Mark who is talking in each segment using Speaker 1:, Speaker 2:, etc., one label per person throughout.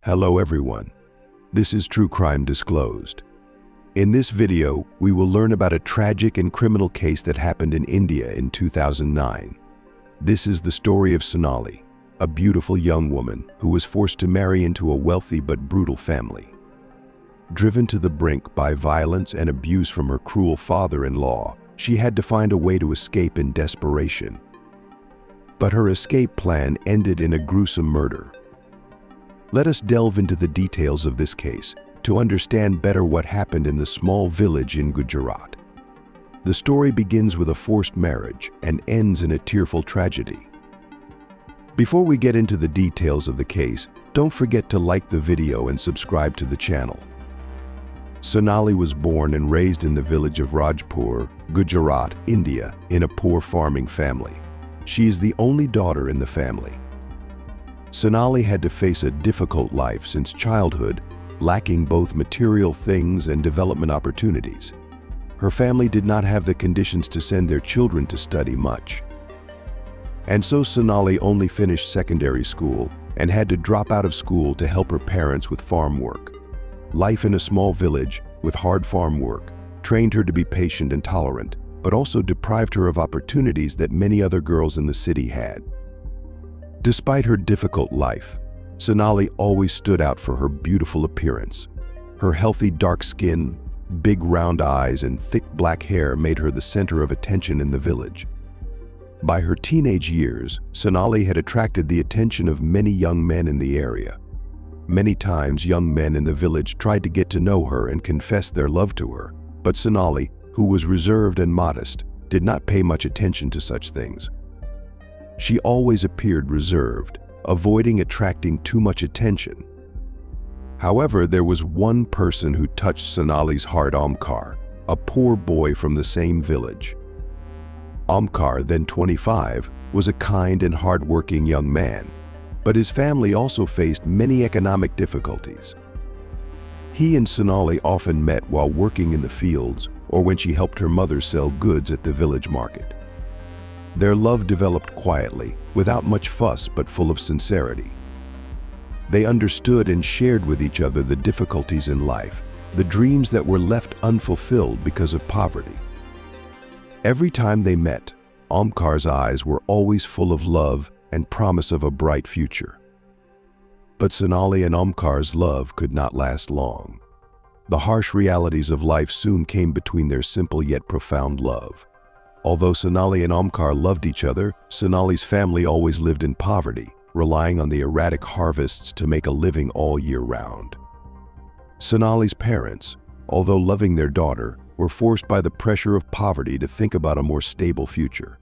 Speaker 1: Hello everyone, this is True Crime Disclosed. In this video, we will learn about a tragic and criminal case that happened in India in 2009. This is the story of Sonali, a beautiful young woman who was forced to marry into a wealthy but brutal family. Driven to the brink by violence and abuse from her cruel father-in-law, she had to find a way to escape in desperation. But her escape plan ended in a gruesome murder. Let us delve into the details of this case to understand better what happened in the small village in Gujarat. The story begins with a forced marriage and ends in a tearful tragedy. Before we get into the details of the case, don't forget to like the video and subscribe to the channel. Sonali was born and raised in the village of Rajpur, Gujarat, India, in a poor farming family. She is the only daughter in the family. Sonali had to face a difficult life since childhood, lacking both material things and development opportunities. Her family did not have the conditions to send their children to study much. And so Sonali only finished secondary school and had to drop out of school to help her parents with farm work. Life in a small village with hard farm work trained her to be patient and tolerant, but also deprived her of opportunities that many other girls in the city had. Despite her difficult life, Sonali always stood out for her beautiful appearance. Her healthy dark skin, big round eyes, and thick black hair made her the center of attention in the village. By her teenage years, Sonali had attracted the attention of many young men in the area. Many times, young men in the village tried to get to know her and confess their love to her, but Sonali, who was reserved and modest, did not pay much attention to such things. She always appeared reserved, avoiding attracting too much attention. However, there was one person who touched Sonali's heart: Omkar, a poor boy from the same village. Omkar, then 25, was a kind and hard-working young man, but his family also faced many economic difficulties. He and Sonali often met while working in the fields or when she helped her mother sell goods at the village market. Their love developed quietly, without much fuss but full of sincerity. They understood and shared with each other the difficulties in life, the dreams that were left unfulfilled because of poverty. Every time they met, Omkar's eyes were always full of love and promise of a bright future. But Sonali and Omkar's love could not last long. The harsh realities of life soon came between their simple yet profound love. Although Sonali and Omkar loved each other, Sonali's family always lived in poverty, relying on the erratic harvests to make a living all year round. Sonali's parents, although loving their daughter, were forced by the pressure of poverty to think about a more stable future.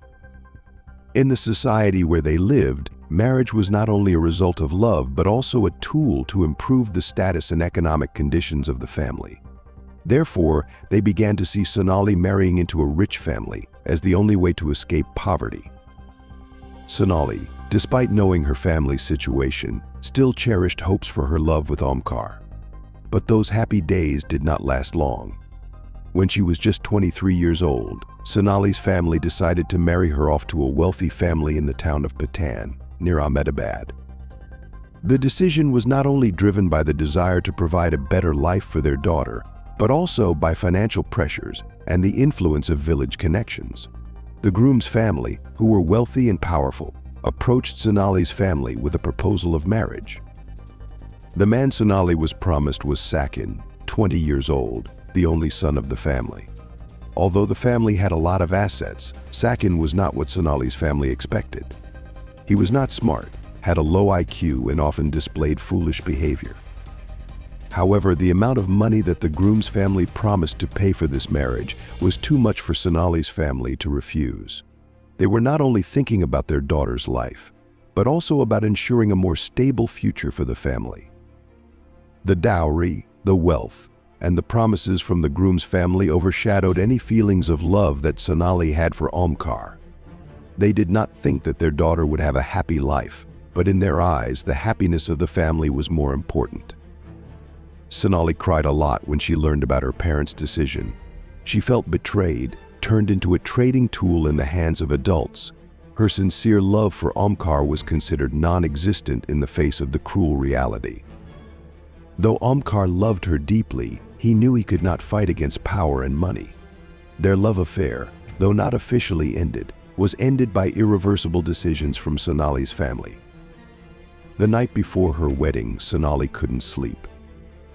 Speaker 1: In the society where they lived, marriage was not only a result of love but also a tool to improve the status and economic conditions of the family. Therefore, they began to see Sonali marrying into a rich family as the only way to escape poverty. Sonali, despite knowing her family's situation, still cherished hopes for her love with Omkar. But those happy days did not last long. When she was just 23 years old, Sonali's family decided to marry her off to a wealthy family in the town of Patan, near Ahmedabad. The decision was not only driven by the desire to provide a better life for their daughter, but also by financial pressures and the influence of village connections. The groom's family, who were wealthy and powerful, approached Sonali's family with a proposal of marriage. The man Sonali was promised was Sakin, 20 years old, the only son of the family. Although the family had a lot of assets, Sakin was not what Sonali's family expected. He was not smart, had a low IQ, and often displayed foolish behavior. However, the amount of money that the groom's family promised to pay for this marriage was too much for Sonali's family to refuse. They were not only thinking about their daughter's life, but also about ensuring a more stable future for the family. The dowry, the wealth, and the promises from the groom's family overshadowed any feelings of love that Sonali had for Omkar. They did not think that their daughter would have a happy life, but in their eyes, the happiness of the family was more important. Sonali cried a lot when she learned about her parents' decision. She felt betrayed, turned into a trading tool in the hands of adults. Her sincere love for Omkar was considered non-existent in the face of the cruel reality. Though Omkar loved her deeply, he knew he could not fight against power and money. Their love affair, though not officially ended, was ended by irreversible decisions from Sonali's family. The night before her wedding, Sonali couldn't sleep.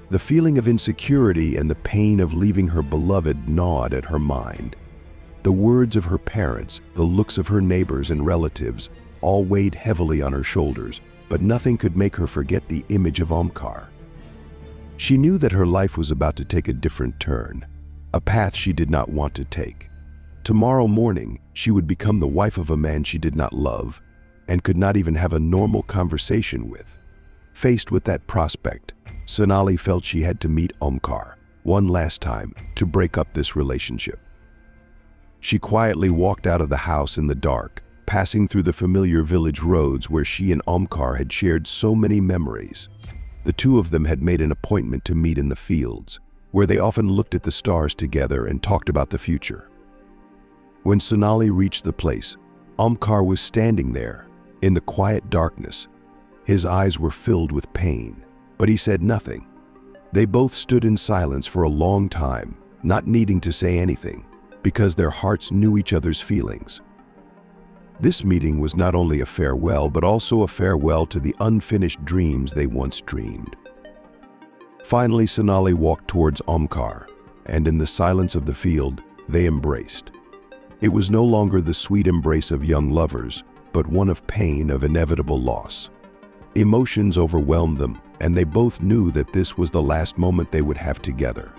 Speaker 1: The feeling of insecurity and the pain of leaving her beloved gnawed at her mind. The words of her parents, the looks of her neighbors and relatives, all weighed heavily on her shoulders, but nothing could make her forget the image of Omkar. She knew that her life was about to take a different turn, a path she did not want to take. Tomorrow morning, she would become the wife of a man she did not love and could not even have a normal conversation with. Faced with that prospect, Sonali felt she had to meet Omkar one last time to break up this relationship. She quietly walked out of the house in the dark, passing through the familiar village roads where she and Omkar had shared so many memories. The two of them had made an appointment to meet in the fields, where they often looked at the stars together and talked about the future. When Sonali reached the place, Omkar was standing there, in the quiet darkness. His eyes were filled with pain, but he said nothing. They both stood in silence for a long time, not needing to say anything, because their hearts knew each other's feelings. This meeting was not only a farewell, but also a farewell to the unfinished dreams they once dreamed. Finally, Sonali walked towards Omkar, and in the silence of the field, they embraced. It was no longer the sweet embrace of young lovers, but one of pain, of inevitable loss. Emotions overwhelmed them, and they both knew that this was the last moment they would have together.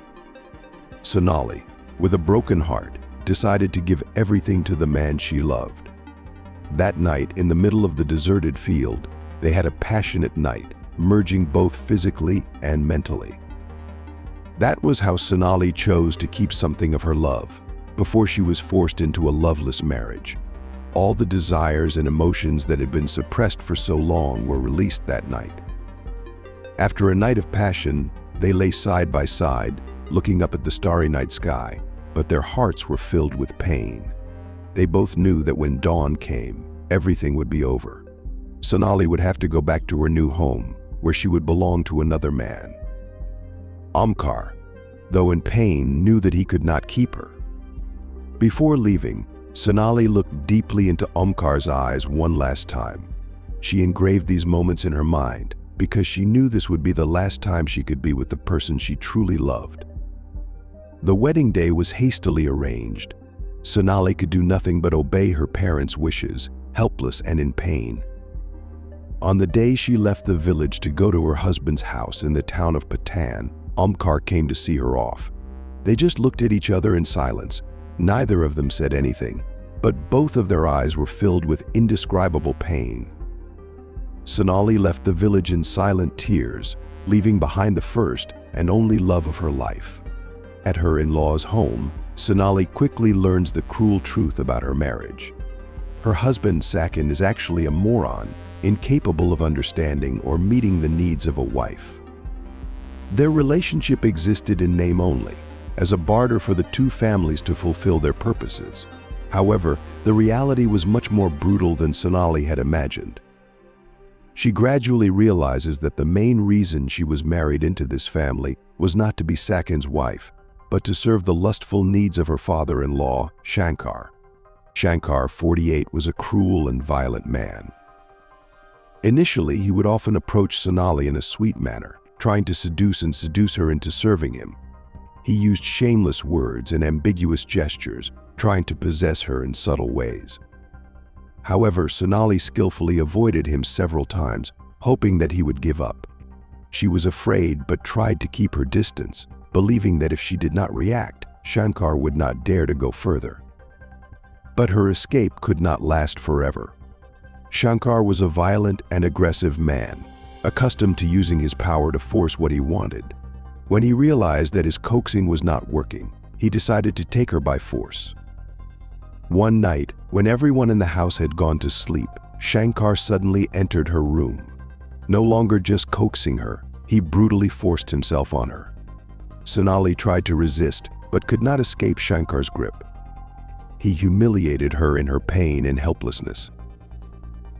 Speaker 1: Sonali, with a broken heart, decided to give everything to the man she loved. That night, in the middle of the deserted field, they had a passionate night, merging both physically and mentally. That was how Sonali chose to keep something of her love, before she was forced into a loveless marriage. All the desires and emotions that had been suppressed for so long were released that night. After a night of passion, they lay side by side, looking up at the starry night sky, but their hearts were filled with pain. They both knew that when dawn came, everything would be over. Sonali would have to go back to her new home, where she would belong to another man. Omkar, though in pain, knew that he could not keep her. Before leaving, Sonali looked deeply into Omkar's eyes one last time. She engraved these moments in her mind because she knew this would be the last time she could be with the person she truly loved. The wedding day was hastily arranged. Sonali could do nothing but obey her parents' wishes, helpless and in pain. On the day she left the village to go to her husband's house in the town of Patan, Omkar came to see her off. They just looked at each other in silence. Neither of them said anything, but both of their eyes were filled with indescribable pain. Sonali left the village in silent tears, leaving behind the first and only love of her life. At her in-laws' home, Sonali quickly learns the cruel truth about her marriage. Her husband, Sakin, is actually a moron, incapable of understanding or meeting the needs of a wife. Their relationship existed in name only, as a barter for the two families to fulfill their purposes. However, the reality was much more brutal than Sonali had imagined. She gradually realizes that the main reason she was married into this family was not to be Sakin's wife, but to serve the lustful needs of her father-in-law, Shankar. Shankar, 48, was a cruel and violent man. Initially, he would often approach Sonali in a sweet manner, trying to seduce her into serving him. He used shameless words and ambiguous gestures, trying to possess her in subtle ways. However, Sonali skillfully avoided him several times, hoping that he would give up. She was afraid but tried to keep her distance, believing that if she did not react, Shankar would not dare to go further. But her escape could not last forever. Shankar was a violent and aggressive man, accustomed to using his power to force what he wanted. When he realized that his coaxing was not working, he decided to take her by force. One night, when everyone in the house had gone to sleep, Shankar suddenly entered her room. No longer just coaxing her, he brutally forced himself on her. Sonali tried to resist, but could not escape Shankar's grip. He humiliated her in her pain and helplessness.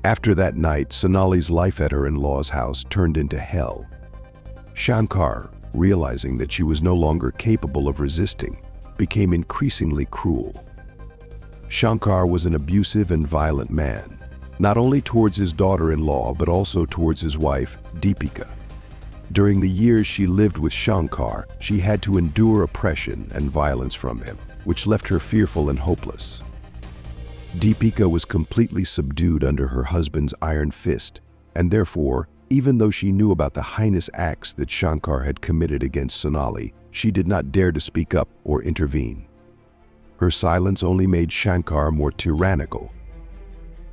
Speaker 1: After that night, Sonali's life at her in-laws' house turned into hell. Shankar, realizing that she was no longer capable of resisting, became increasingly cruel. Shankar was an abusive and violent man, not only towards his daughter-in-law but also towards his wife, Deepika. During the years she lived with Shankar, she had to endure oppression and violence from him, which left her fearful and hopeless. Deepika was completely subdued under her husband's iron fist, and therefore, even though she knew about the heinous acts that Shankar had committed against Sonali, she did not dare to speak up or intervene. Her silence only made Shankar more tyrannical.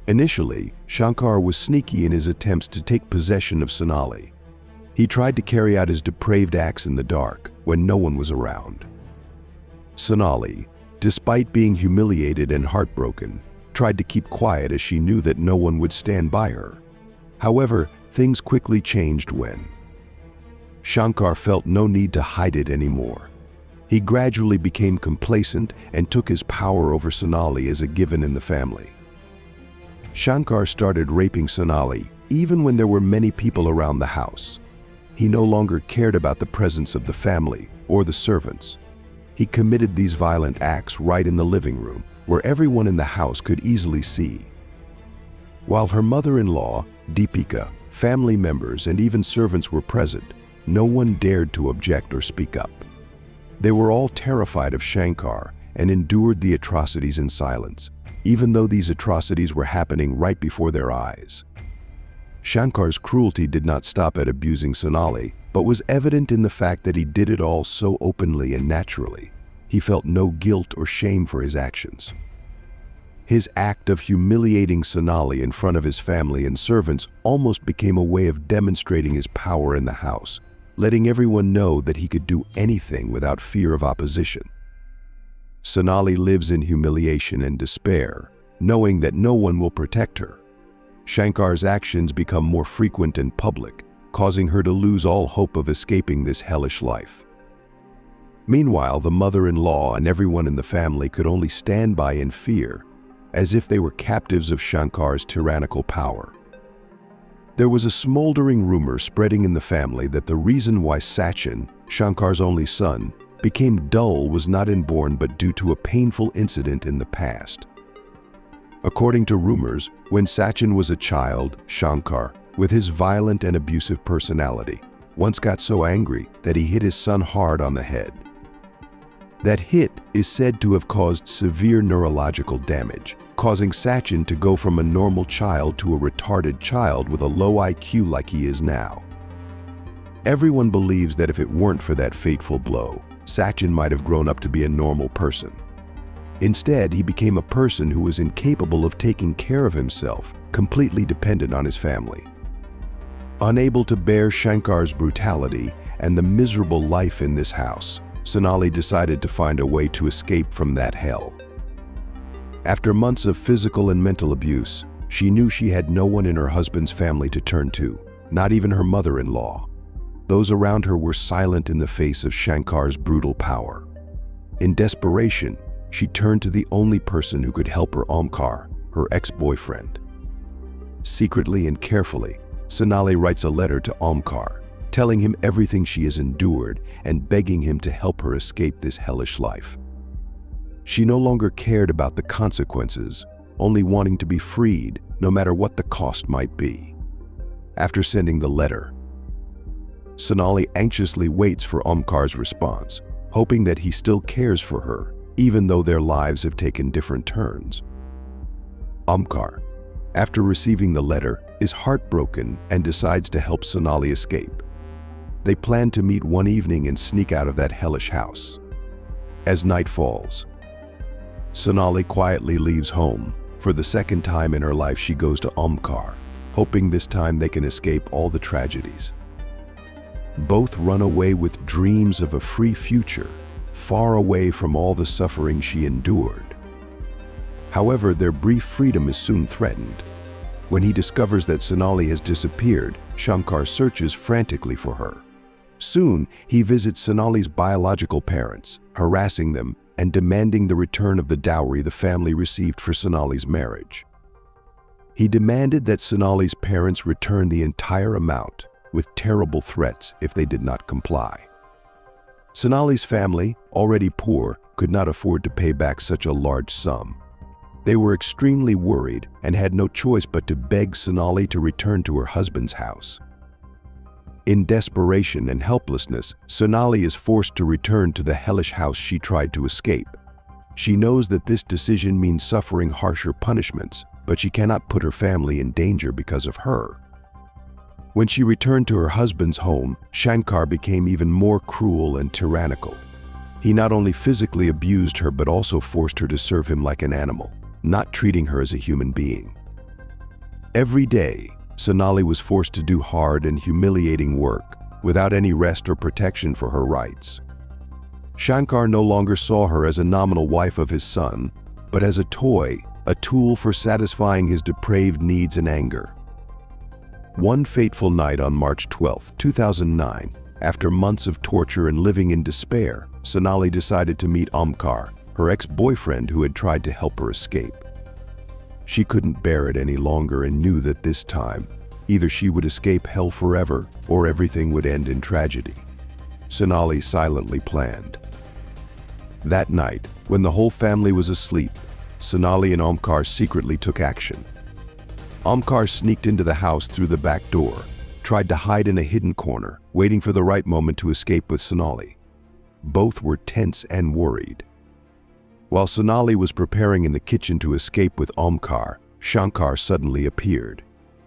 Speaker 1: Initially, Shankar was sneaky in his attempts to take possession of Sonali. He tried to carry out his depraved acts in the dark, when no one was around. Sonali, despite being humiliated and heartbroken, tried to keep quiet as she knew that no one would stand by her. However, things quickly changed when Shankar felt no need to hide it anymore. He gradually became complacent and took his power over Sonali as a given in the family. Shankar started raping Sonali even when there were many people around the house. He no longer cared about the presence of the family or the servants. He committed these violent acts right in the living room, where everyone in the house could easily see. While her mother-in-law, Deepika, family members, and even servants were present, no one dared to object or speak up. They were all terrified of Shankar and endured the atrocities in silence, even though these atrocities were happening right before their eyes. Shankar's cruelty did not stop at abusing Sonali, but was evident in the fact that he did it all so openly and naturally. He felt no guilt or shame for his actions. His act of humiliating Sonali in front of his family and servants almost became a way of demonstrating his power in the house, letting everyone know that he could do anything without fear of opposition. Sonali lives in humiliation and despair, knowing that no one will protect her. Shankar's actions become more frequent and public, causing her to lose all hope of escaping this hellish life. Meanwhile, the mother-in-law and everyone in the family could only stand by in fear, as if they were captives of Shankar's tyrannical power. There was a smoldering rumor spreading in the family that the reason why Sachin, Shankar's only son, became dull was not inborn but due to a painful incident in the past. According to rumors, when Sachin was a child, Shankar, with his violent and abusive personality, once got so angry that he hit his son hard on the head. That hit is said to have caused severe neurological damage, causing Sachin to go from a normal child to a retarded child with a low IQ like he is now. Everyone believes that if it weren't for that fateful blow, Sachin might have grown up to be a normal person. Instead, he became a person who was incapable of taking care of himself, completely dependent on his family. Unable to bear Shankar's brutality and the miserable life in this house, Sonali decided to find a way to escape from that hell. After months of physical and mental abuse, she knew she had no one in her husband's family to turn to, not even her mother-in-law. Those around her were silent in the face of Shankar's brutal power. In desperation, she turned to the only person who could help her, Omkar, her ex-boyfriend. Secretly and carefully, Sonali writes a letter to Omkar, telling him everything she has endured and begging him to help her escape this hellish life. She no longer cared about the consequences, only wanting to be freed, no matter what the cost might be. After sending the letter, Sonali anxiously waits for Omkar's response, hoping that he still cares for her, even though their lives have taken different turns. Omkar, after receiving the letter, is heartbroken and decides to help Sonali escape. They plan to meet one evening and sneak out of that hellish house. As night falls, Sonali quietly leaves home. For the second time in her life, she goes to Omkar, hoping this time they can escape all the tragedies. Both run away with dreams of a free future, far away from all the suffering she endured. However, their brief freedom is soon threatened. When he discovers that Sonali has disappeared, Shankar searches frantically for her. Soon, he visits Sonali's biological parents, harassing them and demanding the return of the dowry the family received for Sonali's marriage. He demanded that Sonali's parents return the entire amount, with terrible threats if they did not comply. Sonali's family, already poor, could not afford to pay back such a large sum. They were extremely worried and had no choice but to beg Sonali to return to her husband's house. In desperation and helplessness, Sonali is forced to return to the hellish house she tried to escape. She knows that this decision means suffering harsher punishments, but she cannot put her family in danger because of her. When she returned to her husband's home, Shankar became even more cruel and tyrannical. He not only physically abused her but also forced her to serve him like an animal, not treating her as a human being. Every day, Sonali was forced to do hard and humiliating work, without any rest or protection for her rights. Shankar no longer saw her as a nominal wife of his son, but as a toy, a tool for satisfying his depraved needs and anger. One fateful night on March 12, 2009, after months of torture and living in despair, Sonali decided to meet Omkar, her ex-boyfriend who had tried to help her escape. She couldn't bear it any longer and knew that this time, either she would escape hell forever or everything would end in tragedy. Sonali silently planned. That night, when the whole family was asleep, Sonali and Omkar secretly took action. Omkar sneaked into the house through the back door, tried to hide in a hidden corner, waiting for the right moment to escape with Sonali. Both were tense and worried. While Sonali was preparing in the kitchen to escape with Omkar, Shankar suddenly appeared.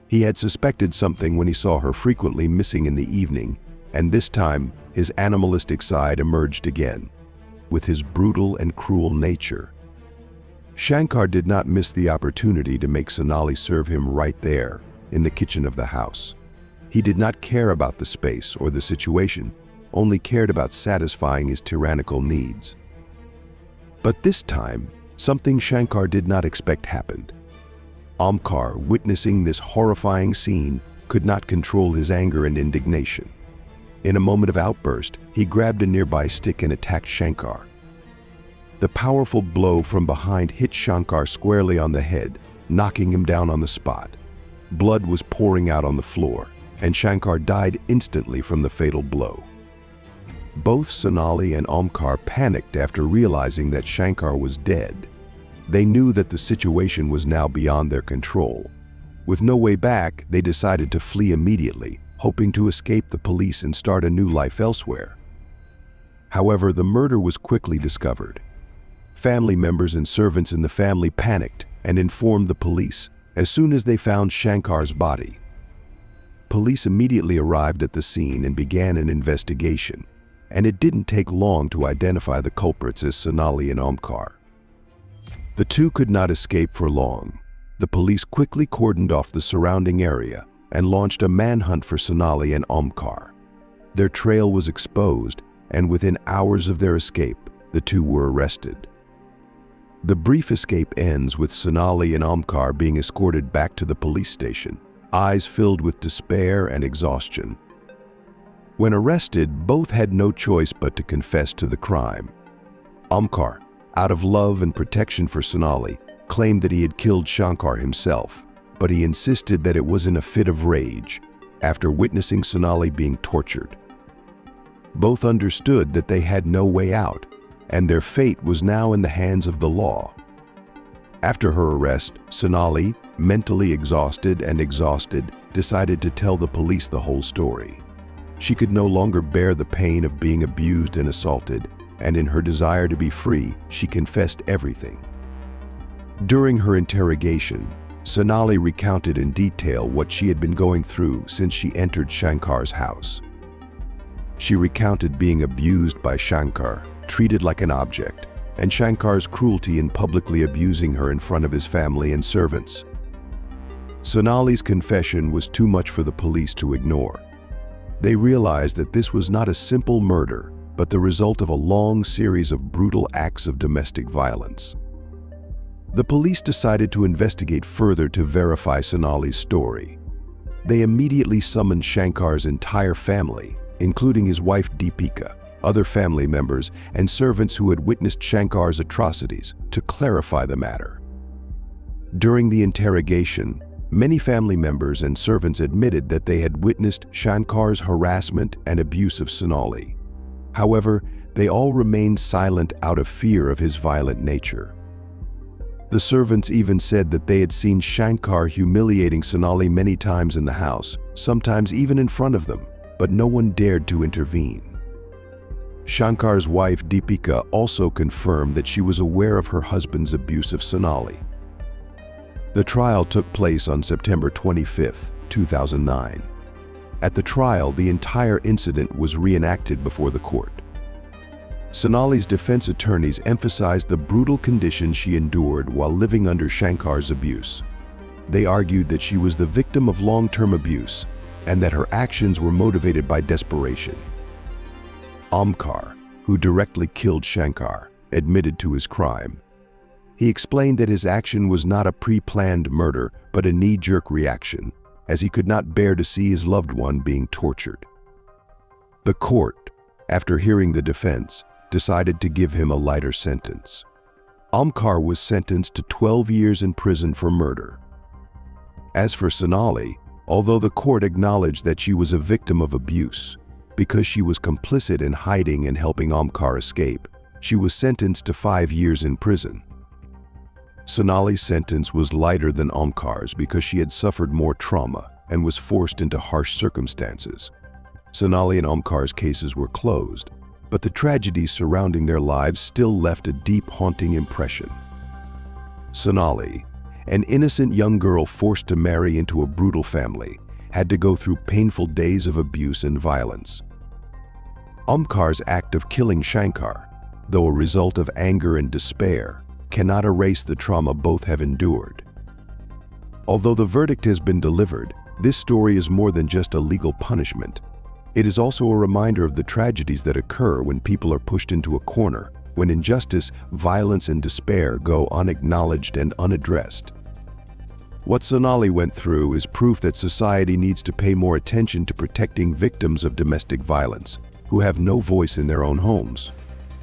Speaker 1: He had suspected something when he saw her frequently missing in the evening, and this time his animalistic side emerged again, with his brutal and cruel nature. Shankar did not miss the opportunity to make Sonali serve him right there, in the kitchen of the house. He did not care about the space or the situation, only cared about satisfying his tyrannical needs. But this time, something Shankar did not expect happened. Omkar, witnessing this horrifying scene, could not control his anger and indignation. In a moment of outburst, he grabbed a nearby stick and attacked Shankar. The powerful blow from behind hit Shankar squarely on the head, knocking him down on the spot. Blood was pouring out on the floor, and Shankar died instantly from the fatal blow. Both Sonali and Omkar panicked after realizing that Shankar was dead. They knew that the situation was now beyond their control. With no way back, they decided to flee immediately, hoping to escape the police and start a new life elsewhere. However, the murder was quickly discovered. Family members and servants in the family panicked and informed the police as soon as they found Shankar's body. Police immediately arrived at the scene and began an investigation, and it didn't take long to identify the culprits as Sonali and Omkar. The two could not escape for long. The police quickly cordoned off the surrounding area and launched a manhunt for Sonali and Omkar. Their trail was exposed, and within hours of their escape, the two were arrested. The brief escape ends with Sonali and Omkar being escorted back to the police station, eyes filled with despair and exhaustion. When arrested, both had no choice but to confess to the crime. Omkar, out of love and protection for Sonali, claimed that he had killed Shankar himself, but he insisted that it was in a fit of rage, after witnessing Sonali being tortured. Both understood that they had no way out, and their fate was now in the hands of the law. After her arrest, Sonali, mentally exhausted, decided to tell the police the whole story. She could no longer bear the pain of being abused and assaulted, and in her desire to be free, she confessed everything. During her interrogation, Sonali recounted in detail what she had been going through since she entered Shankar's house. She recounted being abused by Shankar, treated like an object, and Shankar's cruelty in publicly abusing her in front of his family and servants. Sonali's confession was too much for the police to ignore. They realized that this was not a simple murder, but the result of a long series of brutal acts of domestic violence. The police decided to investigate further to verify Sonali's story. They immediately summoned Shankar's entire family, including his wife Deepika, other family members, and servants who had witnessed Shankar's atrocities, to clarify the matter. During the interrogation, Many family members and servants admitted that they had witnessed Shankar's harassment and abuse of Sonali. However, they all remained silent out of fear of his violent nature. The servants even said that they had seen Shankar humiliating Sonali many times in the house, sometimes even in front of them, but no one dared to intervene. Shankar's wife Deepika also confirmed that she was aware of her husband's abuse of Sonali. The trial took place on September 25, 2009. At the trial, the entire incident was reenacted before the court. Sonali's defense attorneys emphasized the brutal conditions she endured while living under Shankar's abuse. They argued that she was the victim of long-term abuse and that her actions were motivated by desperation. Omkar, who directly killed Shankar, admitted to his crime. He explained that his action was not a pre-planned murder, but a knee-jerk reaction, as he could not bear to see his loved one being tortured. The court, after hearing the defense, decided to give him a lighter sentence. Omkar was sentenced to 12 years in prison for murder. As for Sonali, although the court acknowledged that she was a victim of abuse, because she was complicit in hiding and helping Omkar escape, she was sentenced to 5 years in prison. Sonali's sentence was lighter than Omkar's because she had suffered more trauma and was forced into harsh circumstances. Sonali and Omkar's cases were closed, but the tragedies surrounding their lives still left a deep, haunting impression. Sonali, an innocent young girl forced to marry into a brutal family, had to go through painful days of abuse and violence. Omkar's act of killing Shankar, though a result of anger and despair, cannot erase the trauma both have endured. Although the verdict has been delivered, this story is more than just a legal punishment. It is also a reminder of the tragedies that occur when people are pushed into a corner, when injustice, violence, and despair go unacknowledged and unaddressed. What Sonali went through is proof that society needs to pay more attention to protecting victims of domestic violence, who have no voice in their own homes.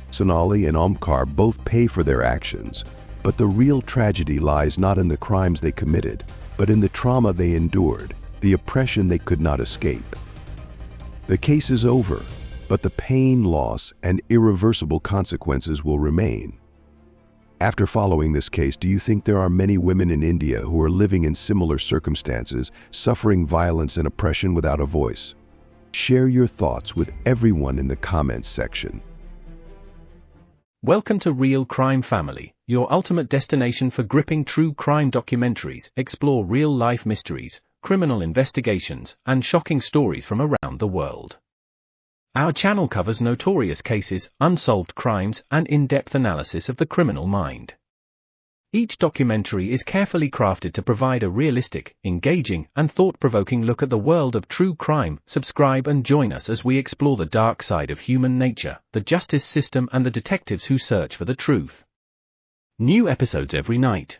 Speaker 1: Sonali and Omkar both pay for their actions, but the real tragedy lies not in the crimes they committed, but in the trauma they endured, the oppression they could not escape. The case is over, but the pain, loss, and irreversible consequences will remain. After following this case, do you think there are many women in India who are living in similar circumstances, suffering violence and oppression without a voice? Share your thoughts with everyone in the comments section.
Speaker 2: Welcome to Real Crime Family, your ultimate destination for gripping true crime documentaries. Explore real-life mysteries, criminal investigations, and shocking stories from around the world. Our channel covers notorious cases, unsolved crimes, and in-depth analysis of the criminal mind. Each documentary is carefully crafted to provide a realistic, engaging, and thought-provoking look at the world of true crime. Subscribe and join us as we explore the dark side of human nature, the justice system, and the detectives who search for the truth. New episodes every night.